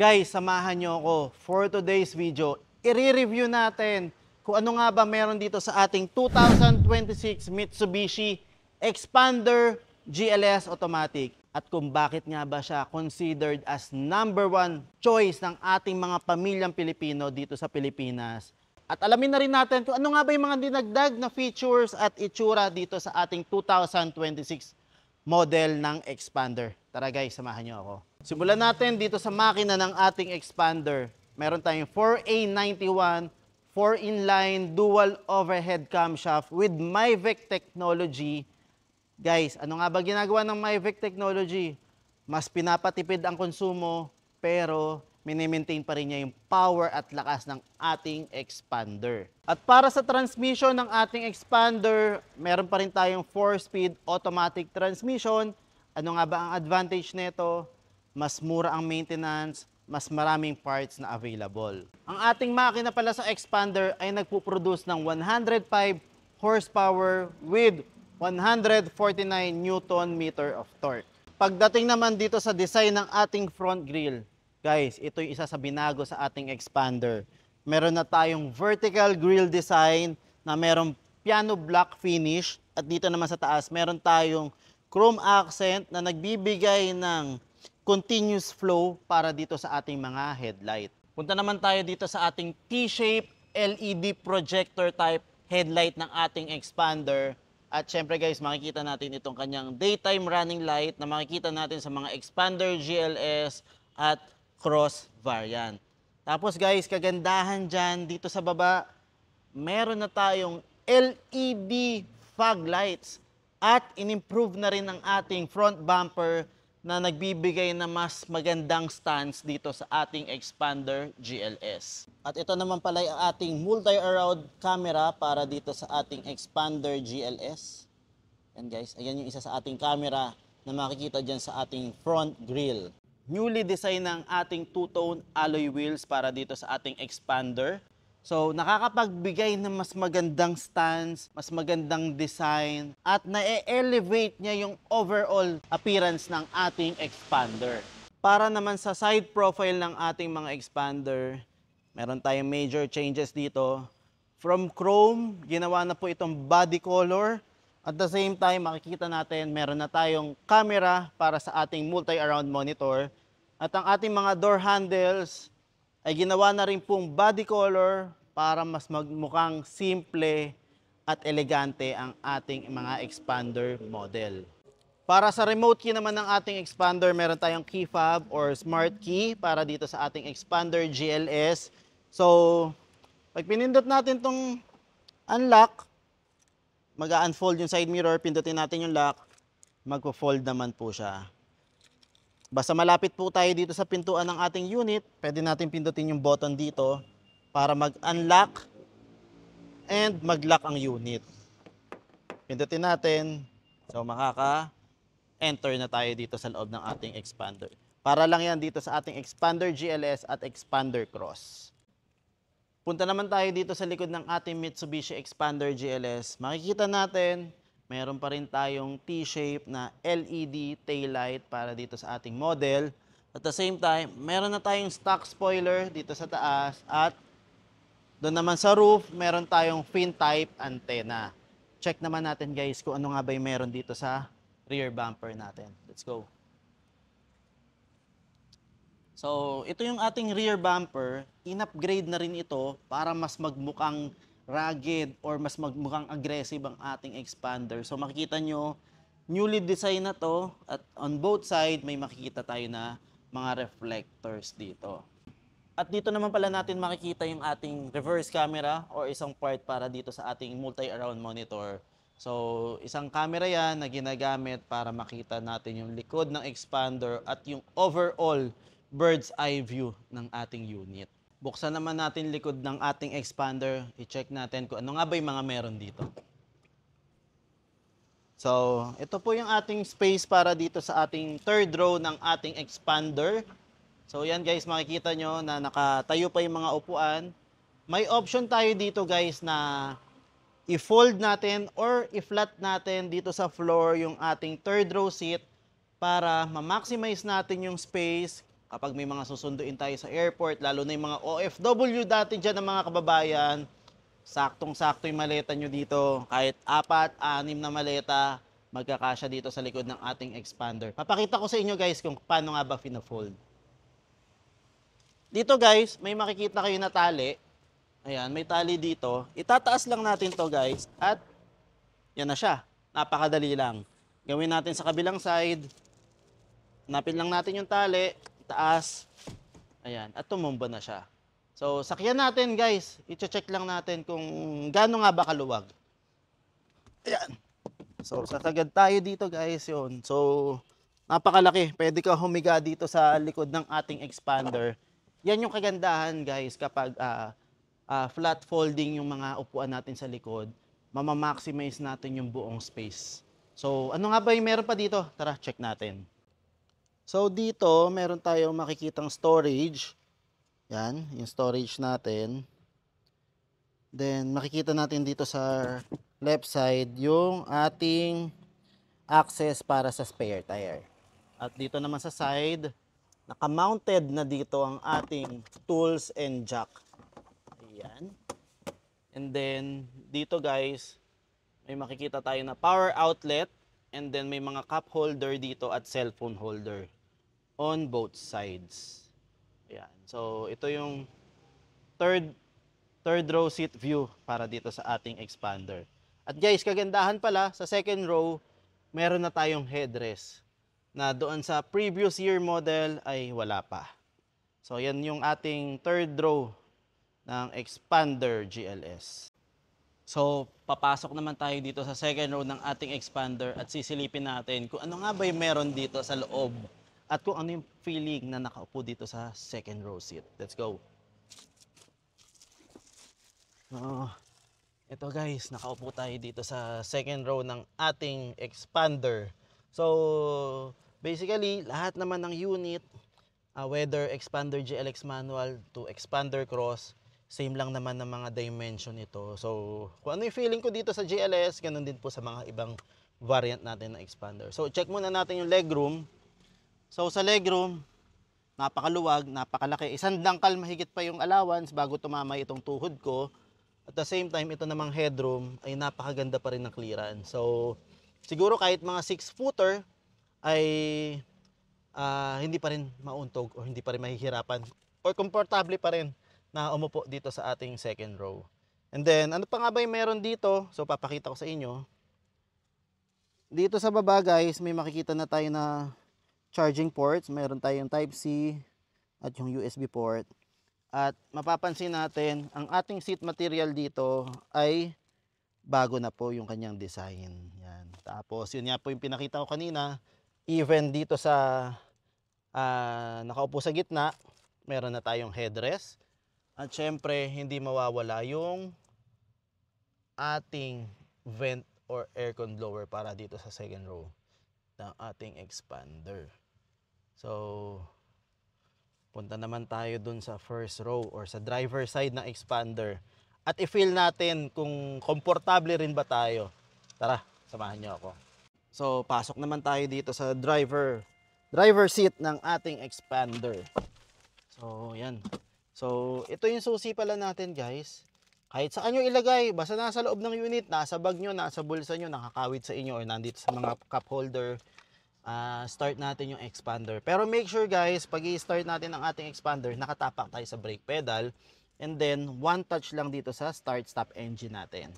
Guys, samahan nyo ako for today's video. I-review natin kung ano nga ba meron dito sa ating 2026 Mitsubishi Expander GLS Automatic at kung bakit nga ba siya considered as #1 choice ng ating mga pamilyang Pilipino dito sa Pilipinas. At alamin na rin natin kung ano nga ba yung mga dinagdag na features at itsura dito sa ating 2026 model ng Expander. Tara guys, samahan nyo ako. Simulan natin dito sa makina ng ating Expander. Meron tayong 4A91, 4-in-line dual overhead camshaft with MyVec technology. Guys, ano nga ba ginagawa ng MyVec technology? Mas pinapatipid ang konsumo, pero mini-maintain pa rin niya yung power at lakas ng ating Expander. At para sa transmission ng ating Expander, meron pa rin tayong 4-speed automatic transmission. Ano nga ba ang advantage nito? Mas mura ang maintenance, mas maraming parts na available. Ang ating makina pala sa Expander ay nagpo-produce ng 105 horsepower with 149 Newton meter of torque. Pagdating naman dito sa design ng ating front grille, guys, ito yung isa sa binago sa ating Expander. Meron na tayong vertical grille design na merong piano black finish. At dito naman sa taas, meron tayong chrome accent na nagbibigay ng continuous flow para dito sa ating mga headlight. Punta naman tayo dito sa ating T-shape LED projector type headlight ng ating Expander. At syempre guys, makikita natin itong kanyang daytime running light na makikita natin sa mga Expander GLS at Cross variant. Tapos guys, kagandahan dyan dito sa baba, meron na tayong LED fog lights at in-improve na rin ang ating front bumper na nagbibigay na mas magandang stance dito sa ating Expander GLS. At ito naman pala ang ating multi-around camera para dito sa ating Expander GLS. Yan guys, ayan yung isa sa ating camera na makikita dyan sa ating front grille. Newly design ng ating two-tone alloy wheels para dito sa ating Expander. So, nakakapagbigay ng mas magandang stance, mas magandang design, at na-elevate niya yung overall appearance ng ating Expander. Para naman sa side profile ng ating mga Expander, meron tayong major changes dito. From chrome, ginawa na po itong body color. At the same time, makikita natin, meron na tayong camera para sa ating multi-around monitor. At ang ating mga door handles ay ginawa na rin pong body color para mas magmukhang simple at elegante ang ating mga Expander model. Para sa remote key naman ng ating Expander, meron tayong key fob or smart key para dito sa ating Expander GLS. So, pag pinindot natin tong unlock, mag-unfold yung side mirror, pindutin natin yung lock, magpo-fold naman po siya. Basta malapit po tayo dito sa pintuan ng ating unit, pwede natin pindutin yung button dito para mag-unlock and mag-lock ang unit. Pindutin natin, so makaka-enter na tayo dito sa loob ng ating Expander. Para lang yan dito sa ating Expander GLS at Expander Cross. Punta naman tayo dito sa likod ng ating Mitsubishi Expander GLS. Makikita natin, meron pa rin tayong T-shape na LED taillight para dito sa ating model. At the same time, meron na tayong stock spoiler dito sa taas at doon naman sa roof, meron tayong fin type antenna. Check naman natin guys kung ano nga ba yung meron dito sa rear bumper natin. Let's go. So, ito yung ating rear bumper. In-upgrade na rin ito para mas magmukhang rugged or mas magmukhang aggressive ang ating Expander. So makikita nyo, newly design na to at on both side may makikita tayo na mga reflectors dito. At dito naman pala natin makikita yung ating reverse camera or isang part para dito sa ating multi-around monitor. So isang camera yan na ginagamit para makita natin yung likod ng Expander at yung overall bird's eye view ng ating unit. Buksan naman natin likod ng ating Expander. I-check natin kung ano nga ba yung mga meron dito. So, ito po yung ating space para dito sa ating third row ng ating Expander. So, yan guys, makikita nyo na nakatayo pa yung mga upuan. May option tayo dito guys na i-fold natin or i-flat natin dito sa floor yung ating third row seat para ma-maximize natin yung space kapag may mga susunduin tayo sa airport, lalo na yung mga OFW dati dyan ng mga kababayan, saktong-sakto yung maleta nyo dito. Kahit 4, 6 na maleta, magkakasya dito sa likod ng ating expander. Papakita ko sa inyo guys kung paano nga ba fina-fold. Dito guys, may makikita kayo na tali. Ayan, may tali dito. Itataas lang natin to guys at yan na siya. Napakadali lang. Gawin natin sa kabilang side. Hanapin lang natin yung tali, taas. Ayan, at tumumba na siya. So, sakyan natin guys. I-check lang natin kung gaano nga ba kaluwag. Ayan. So, sasagad tayo dito guys yun. So, napakalaki. Pwede ka humiga dito sa likod ng ating expander. Yan yung kagandahan guys kapag flat folding yung mga upuan natin sa likod. Mamamaximize natin yung buong space. So, ano nga ba yung meron pa dito? Tara, check natin. So, dito, meron tayong makikitang storage. Yan, yung storage natin. Then, makikita natin dito sa left side yung ating access para sa spare tire. At dito naman sa side, naka-mounted na dito ang ating tools and jack. Ayan. And then, dito guys, may makikita tayo na power outlet. And then, may mga cup holder dito at cellphone holder on both sides. Ayan. So, ito yung third row seat view para dito sa ating expander. At guys, kagandahan pala, sa second row, meron na tayong headrest na doon sa previous year model ay wala pa. So, yan yung ating third row ng expander GLS. So, papasok naman tayo dito sa second row ng ating expander at sisilipin natin kung ano nga ba yung meron dito sa loob at kung ano yung feeling na nakaupo dito sa second row seat. Let's go! Ito guys, nakaupo tayo dito sa second row ng ating expander. So, basically, lahat naman ng unit, whether expander GLX manual to expander cross, same lang naman ng mga dimension ito. So, kung ano yung feeling ko dito sa GLS, ganun din po sa mga ibang variant natin na expander. So, check muna natin yung legroom. So, sa legroom, napakaluwag, napakalaki. Isang dangkal mahigit pa yung allowance bago tumamay itong tuhod ko. At the same time, ito namang headroom ay napakaganda pa rin ng clearance. So, siguro kahit mga 6-footer ay hindi pa rin mauntog o hindi pa rin mahihirapan or komportable pa rin na umupo dito sa ating second row. And then, ano pa nga ba yung meron dito? So, papakita ko sa inyo. Dito sa baba guys, may makikita na tayo na charging ports. Meron tayong Type-C at yung USB port. At mapapansin natin, ang ating seat material dito ay bago na po yung kanyang design. Yan. Tapos, yun nga po yung pinakita ko kanina. Even dito sa nakaupo sa gitna, meron na tayong headrest. At syempre, hindi mawawala yung ating vent or aircon blower para dito sa second row ng ating expander. So, punta naman tayo dun sa first row or sa driver side ng expander. At i-feel natin kung komportable rin ba tayo. Tara, samahan niyo ako. So, pasok naman tayo dito sa driver seat ng ating expander. So, yan. So, ito yung susi pala natin guys. Kahit saan nyo ilagay, basta nasa loob ng unit, nasa bag nyo, nasa bulsa nyo, nakakawit sa inyo, or nandito sa mga cup holder, start natin yung expander. Pero make sure guys, pag i-start natin ang ating expander, nakatapak tayo sa brake pedal, and then one touch lang dito sa start-stop engine natin.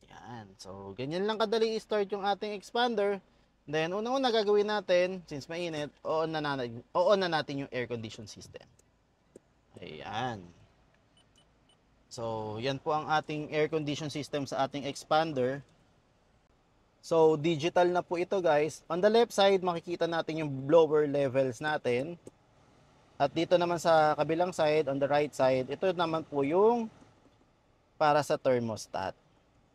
Yan. So, ganyan lang kadali i-start yung ating expander. Then, unang-una gagawin natin, since mainit, on na natin yung air condition system. Ayan. So, yan po ang ating air condition system sa ating expander. So, digital na po ito guys. On the left side, makikita natin yung blower levels natin. At dito naman sa kabilang side, on the right side, ito naman po yung para sa thermostat.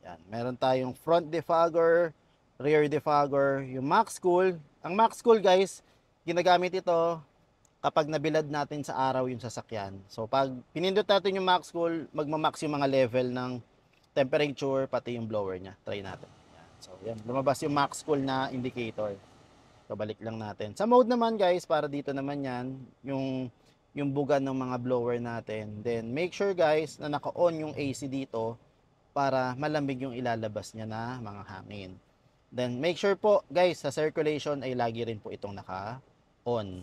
Yan. Meron tayong front defogger, rear defogger, yung max cool. Ang max cool guys, ginagamit ito kapag nabilad natin sa araw yung sasakyan. So, pag pinindot natin yung max cool, magmamax yung mga level ng temperature, pati yung blower niya. Try natin. Yan. So, yan. Lumabas yung max cool na indicator. kabalik lang natin. Sa mode naman guys, para dito naman yan, yung buga ng mga blower natin. Then make sure guys na naka-on yung AC dito para malamig yung ilalabas niya na mga hangin. Then make sure po guys sa circulation ay lagi rin po itong naka-on.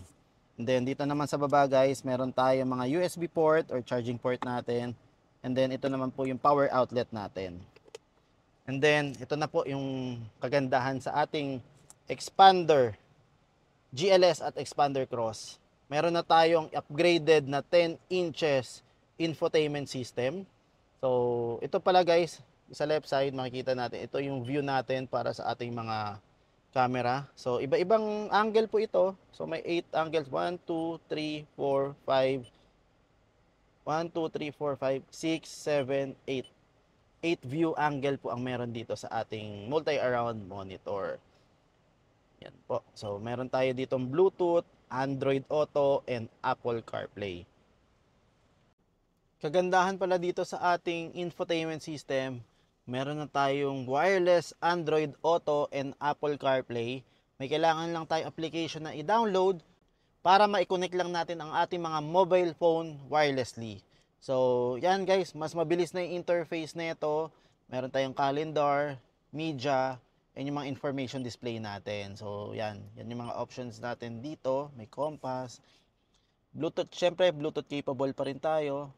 And then dito naman sa baba guys, meron tayong mga USB port or charging port natin. And then ito naman po yung power outlet natin. And then ito na po yung kagandahan sa ating expander GLS at expander cross. Meron na tayong upgraded na 10 inches infotainment system. So ito pala guys, sa left side makikita natin, ito yung view natin para sa ating mga camera. So iba-ibang angle po ito. So may 8 angles, 1, 2, 3, 4, 5, 1, 2, 3, 4, 5, 6, 7, 8. 8 view angle po ang meron dito sa ating multi-around monitor. Yan po. So, meron tayo ditong Bluetooth, Android Auto, and Apple CarPlay. Kagandahan pala dito sa ating infotainment system, meron na tayong wireless Android Auto and Apple CarPlay. May kailangan lang tayong application na i-download para ma-connect lang natin ang ating mga mobile phone wirelessly. So, yan guys, mas mabilis na yung interface na ito. Meron tayong calendar, media, and yung mga information display natin. So, yan yung mga options natin dito. May compass, Bluetooth, syempre Bluetooth capable pa rin tayo.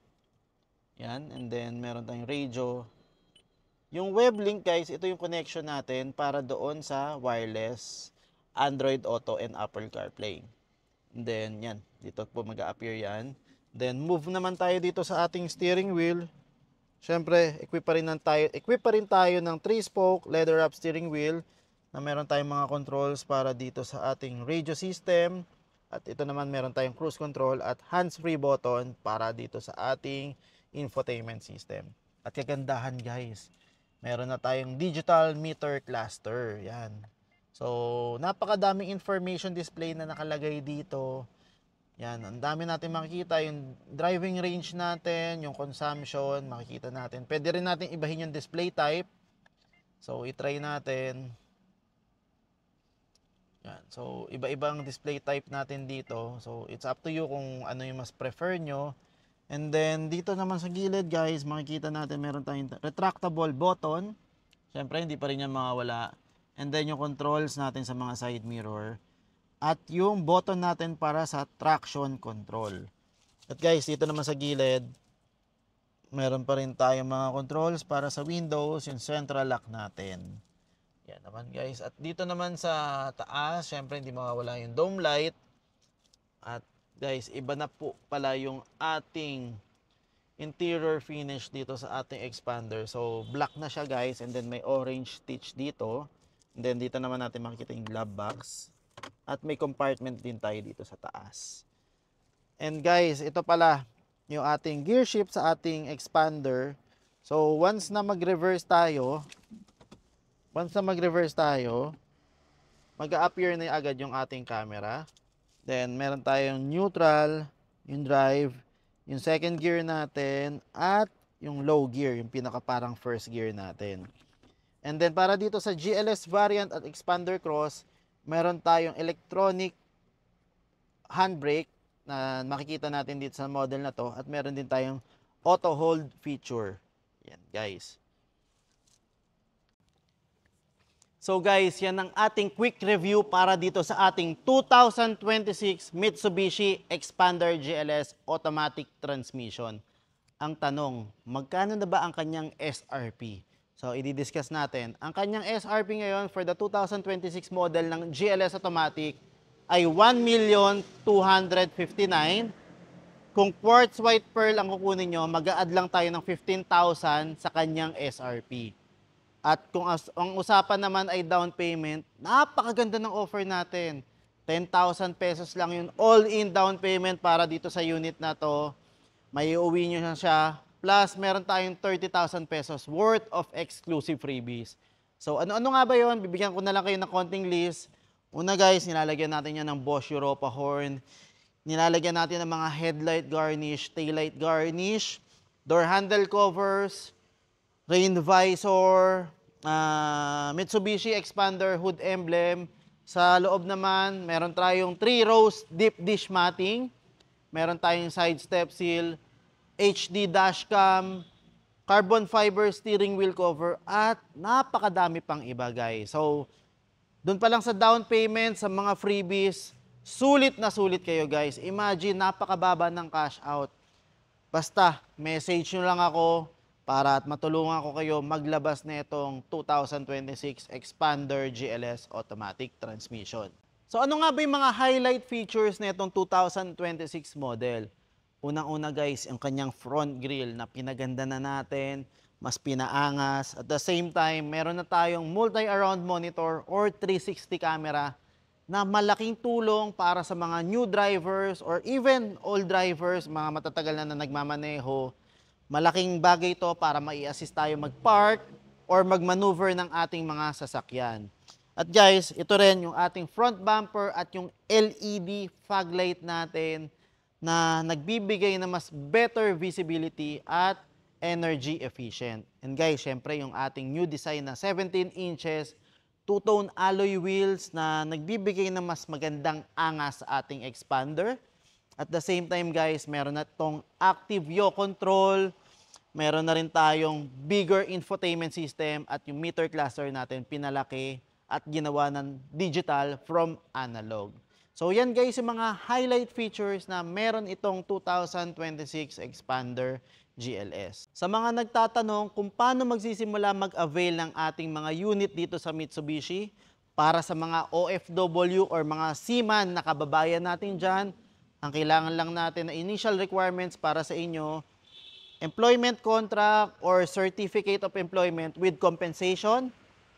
Yan, and then meron tayong radio. Yung web link guys, ito yung connection natin para doon sa wireless Android Auto and Apple CarPlay. And then, yan, dito po mag-a-appear yan. Then move naman tayo dito sa ating steering wheel. Syempre, equip pa rin tayo ng 3-spoke leather wrap steering wheel na meron tayong mga controls para dito sa ating radio system. At ito naman meron tayong cruise control at hands-free button para dito sa ating infotainment system. At kagandahan guys, meron na tayong digital meter cluster. Yan. So, napakadaming information display na nakalagay dito. Yan, ang dami natin makikita, yung driving range natin, yung consumption, makikita natin. Pwede rin natin ibahin yung display type. So, i-try natin. Yan, so, iba-ibang display type natin dito. So, it's up to you kung ano yung mas prefer nyo. And then, dito naman sa gilid, guys, makikita natin meron tayong retractable button. Siyempre, hindi pa rin yan mawawala. And then, yung controls natin sa mga side mirror. At yung button natin para sa traction control. At guys, dito naman sa gilid, meron pa rin tayong mga controls para sa windows, yung central lock natin. Yan naman guys. At dito naman sa taas, syempre hindi mawawala yung dome light. At guys, iba na po pala yung ating interior finish dito sa ating expander. So, black na siya guys, and then may orange stitch dito. And then dito naman natin makikita yung glove box. At may compartment din tayo dito sa taas. And guys, ito pala yung ating gear shift sa ating expander. So, once na mag-reverse tayo, mag-a-appear na agad yung ating camera. Then, meron tayong neutral, yung drive, yung second gear natin, at yung low gear, yung pinaka parang first gear natin. And then, para dito sa GLS variant at expander cross, meron tayong electronic handbrake na makikita natin dito sa model na to. At meron din tayong auto hold feature. Yan guys. So guys, yan ang ating quick review para dito sa ating 2026 Mitsubishi Expander GLS Automatic Transmission. Ang tanong, magkano na ba ang kanyang SRP? So, i-discuss natin. Ang kanyang SRP ngayon for the 2026 model ng GLS Automatic ay 1,259,000. Kung quartz white pearl ang kukunin nyo, mag-a-add lang tayo ng 15,000 sa kanyang SRP. At kung ang usapan naman ay down payment, napakaganda ng offer natin. 10,000 pesos lang yun, all-in down payment para dito sa unit na to. May uuwi nyo na siya. Plus, meron tayong 30,000 pesos worth of exclusive freebies. So, ano-ano nga ba yun? Bibigyan ko na lang kayo ng konting list. Una guys, nilalagyan natin yan ng Bosch Europa horn. Nilalagyan natin ng mga headlight garnish, taillight garnish, door handle covers, rain visor, Mitsubishi Expander hood emblem, Sa loob naman, meron tayong 3 rows deep dish matting. Meron tayong side step seal, HD dashcam, carbon fiber steering wheel cover, at napakadami pang iba, guys. So, doon pa lang sa down payment, sa mga freebies, sulit na sulit kayo, guys. Imagine, napakababa ng cash out. Basta, message nyo lang ako para at matulungan ko kayo maglabas na itong 2026 Expander GLS Automatic Transmission. So ano nga ba yung mga highlight features na itong 2026 model? Unang-una guys, yung kanyang front grille na pinaganda na natin, mas pinaangas. At the same time, meron na tayong multi-around monitor or 360 camera na malaking tulong para sa mga new drivers or even old drivers, mga matatagal na nagmamaneho. Malaking bagay ito para mai-assist tayo mag-park or mag-maneuver ng ating mga sasakyan. At guys, ito rin yung ating front bumper at yung LED fog light natin na nagbibigay na mas better visibility at energy efficient. And guys, syempre yung ating new design na 17 inches two-tone alloy wheels na nagbibigay ng mas magandang angas sa ating Expander. At the same time guys, meron na itong active yaw control, meron na rin tayong bigger infotainment system at yung meter cluster natin pinalaki at ginawa ng digital from analog. So yan guys yung mga highlight features na meron itong 2026 Expander GLS. Sa mga nagtatanong kung paano magsisimula mag-avail ng ating mga unit dito sa Mitsubishi, para sa mga OFW or mga seaman na kababayan natin dyan, ang kailangan lang natin na initial requirements para sa inyo, employment contract or certificate of employment with compensation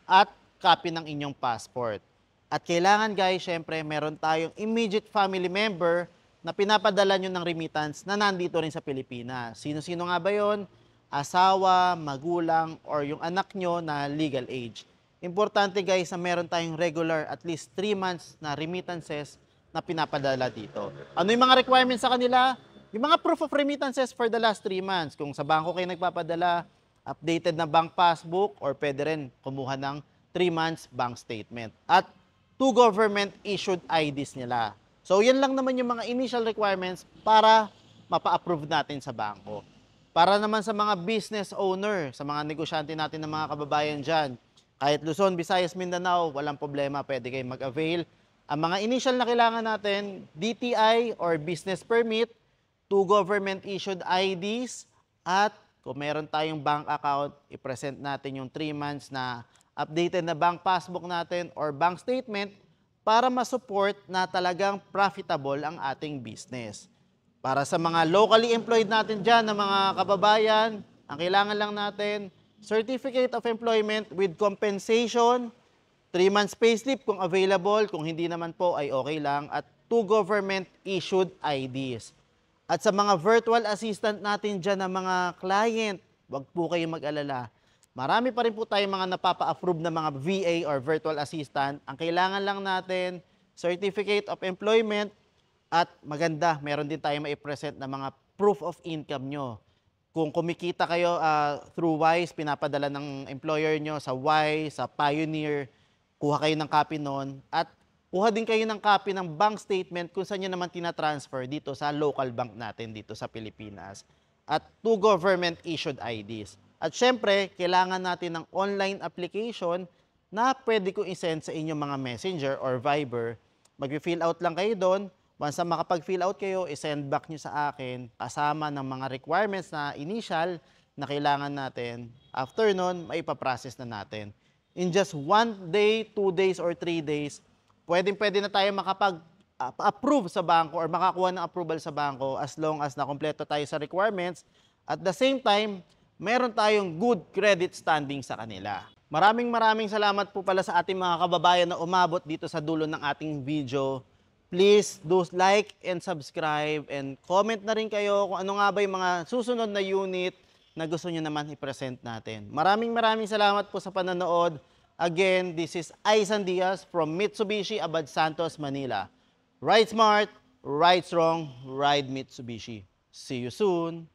at copy ng inyong passport. At kailangan guys, syempre meron tayong immediate family member na pinapadala nyo ng remittance na nandito rin sa Pilipinas. Sino-sino nga ba yun? Asawa, magulang, or yung anak nyo na legal age. Importante guys na meron tayong regular at least 3 months na remittances na pinapadala dito. Ano yung mga requirements sa kanila? Yung mga proof of remittances for the last 3 months. Kung sa bangko kayo nagpapadala, updated na bank passbook, or pwede rin kumuha ng 3 months bank statement. At 2 government issued IDs nila. So, yan lang naman yung mga initial requirements para mapa-approve natin sa bangko. Para naman sa mga business owner, sa mga negosyante natin ng mga kababayan dyan, kahit Luzon, Visayas, Mindanao, walang problema, pwede kayong mag-avail. Ang mga initial na kailangan natin, DTI or business permit, 2 government issued IDs, at kung meron tayong bank account, i-present natin yung 3 months na updated na bank passbook natin or bank statement para ma-support na talagang profitable ang ating business. Para sa mga locally employed natin dyan, na mga kababayan, ang kailangan lang natin, certificate of employment with compensation, 3 months payslip kung available, kung hindi naman po ay okay lang, at 2 government issued IDs. At sa mga virtual assistant natin dyan na mga client, wag po kayong mag-alala. Marami pa rin po tayong mga napapa-approve na mga VA or virtual assistant. Ang kailangan lang natin, certificate of employment, at maganda, meron din tayo mai-present na mga proof of income nyo. Kung kumikita kayo through WISE, pinapadala ng employer nyo sa WISE, sa Pioneer, kuha kayo ng copy nun, at kuha din kayo ng copy ng bank statement kung saan nyo naman tinatransfer dito sa local bank natin dito sa Pilipinas. At 2 government issued IDs. At syempre, kailangan natin ng online application na pwede ko i-send sa inyong mga messenger or Viber. Mag-fill out lang kayo doon. Once na makapag-fill out kayo, i-send back nyo sa akin kasama ng mga requirements na initial na kailangan natin. After nun, maipaprocess na natin. In just 1 day, 2 days, or 3 days, pwede na tayo makapag-approve sa bangko or makakuha ng approval sa bangko as long as nakompleto tayo sa requirements. At the same time, meron tayong good credit standing sa kanila. Maraming salamat po pala sa ating mga kababayan na umabot dito sa dulo ng ating video. Please do like and subscribe and comment na rin kayo kung ano nga ba yung mga susunod na unit na gusto nyo naman i-present natin. Maraming salamat po sa panonood. Again, this is Aisan Diaz from Mitsubishi Abad Santos, Manila. Ride smart, ride strong, ride Mitsubishi. See you soon!